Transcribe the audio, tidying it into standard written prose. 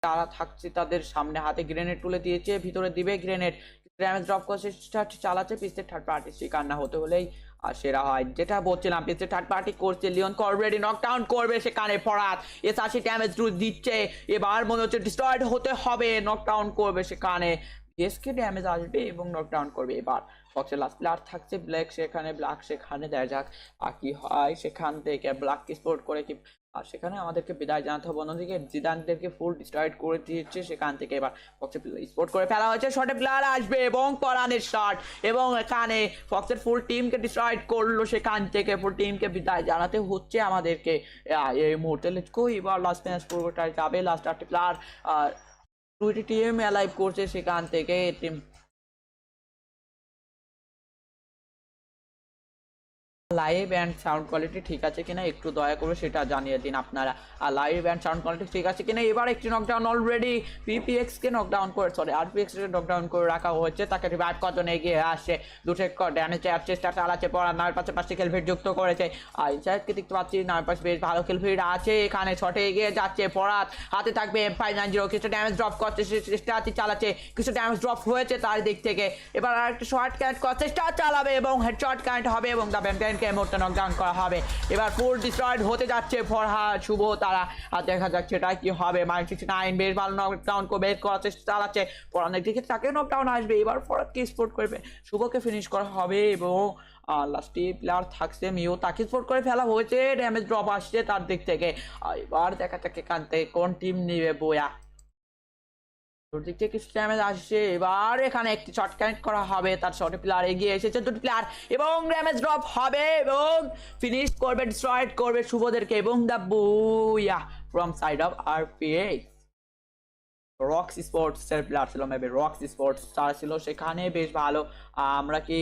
তারা থাকছে তাদের সামনে, হাতে গ্রেনেড তুলে দিয়েছে, ভিতরে দিবে গ্রেনেড, ড্যামেজ ড্রপ করছে, চালাচ্ছে পিসের থার্ড পার্টি শিকার না হতে হলেই সেরা হয়। যেটা বলছিলাম পিসের থার্ড পার্টি করছে, লিওন অলরেডি নকডাউন করবে সেখানে ফরাত, 80 ড্যামেজ দিচ্ছে, এবার মনে হচ্ছে ডিস্ট্রয়েড হতে হবে, নকডাউন করবে সেখানে, এসকে ড্যামেজ আসবে এবং নকডাউন করবে। এবার ফক্সের লাস্ট প্লেয়ার থাকছে ব্ল্যাক, সেখানে ব্ল্যাক সেখানে দেখা যাক আর কি হয় সেখান থেকে, ব্ল্যাককে স্পোর্ট করে কি, আর সেখানে আমাদেরকে বিদায় জানাতে হবে। অন্যদিকে জিদানদেরকে ফুল ডিস্ট্রয়েড করে দিয়েছে সেখান থেকে, এবার ফক্সের স্পোর্ট করে ফেলা হয়েছে, শর্টে প্লেয়ার আসবে এবং পরানের শট, এবং এখানে ফক্সের ফুল টিমকে ডিস্ট্রয়েড করলো, সেখান থেকে ফুল টিমকে বিদায় জানাতে হচ্ছে আমাদেরকে এই মুহূর্তে। লেটস গো, এবার লাস্ট ম্যাচ পুরোটাই যাবে, লাস্ট 8টি প্লেয়ার দুইটি টিম অ্যালাইভ করছে সেখান থেকে। Team live and sound quality ঠিক আছে কিনা একটু দয়া করে সেটা জানিয়ে দিন আপনারা, আর লাইভ অ্যান্ড সাউন্ড কোয়ালিটি ঠিক আছে কিনা। এবার একটি নকডাউন অলরেডি পিপিএক্স কে নকডাউন করে, সরি আরপিএক্স কে নকডাউন করে রাখা হয়েছে, তাকে রিভাইভ কজন এগিয়ে আসছে, দুটো ড্যামেজ দেওয়ার চেষ্টা চালাচ্ছে পড়া, নয়ের পাশে 5টি খেলফিট যুক্ত করেছে, আর ইনসাইডকে দেখতে পাচ্ছি নয়ের পাশে বেশ ভালো খেলফিট আছে, এখানে শটে এগিয়ে যাচ্ছে পড়াত, হাতে থাকবে M590, কিছু ড্যামেজ ড্রপ করছে, চেষ্টা চালাচ্ছে, কিছু ড্যামেজ ড্রপ হয়েছে তার দিক থেকে, এবার আরেকটা শর্ট কানেক্ট করার চেষ্টা চালাবে এবং হেডশট কানেক্ট হবে এবং দ্য ব্যামটেনকে মুহূর্তে নকডাউন করা হবে। এবার ফুল ডিস্ট্রয়েড হতে যাচ্ছে ফরহাদ শুভ তারা, আর দেখা যাচ্ছে এটা কি হবে। -69 বেশ ভালো নকডাউন করে বের করার চেষ্টা চালাচ্ছে, পরানের দিকে তাকে নকডাউন আসবে, এবার ফরহাদকে স্পোর্ট করবে, শুভকে ফিনিশ করা হবে এবং লাস্টে প্লেয়ার থাকছে মিও, তাকে স্পোর্ট করে ফেলা হয়েছে, ড্যামেজ ড্রপ আসছে তার দিক থেকে। এবার দেখা যাক এখান থেকে কোন টিম নিবে বয়া, দিক থেকে কিছু ড্যামেজ আসছে, এবার এখানে একটি শট কানেক্ট করা হবে, তার শটে প্লেয়ার এগিয়ে এসেছে দুটি প্লেয়ার, এবং ড্যামেজ ড্রপ হবে এবং ফিনিশ করবে, ডিস্ট্রয়েড করবে শুভদেরকে, এবং দ্য বুয়া from side of RPX. Rocks sports এর প্লেয়ার ছিল, মেবি রক্স স্পোর্টস তারা ছিল সেখানে, বেশ ভালো। আমরা কি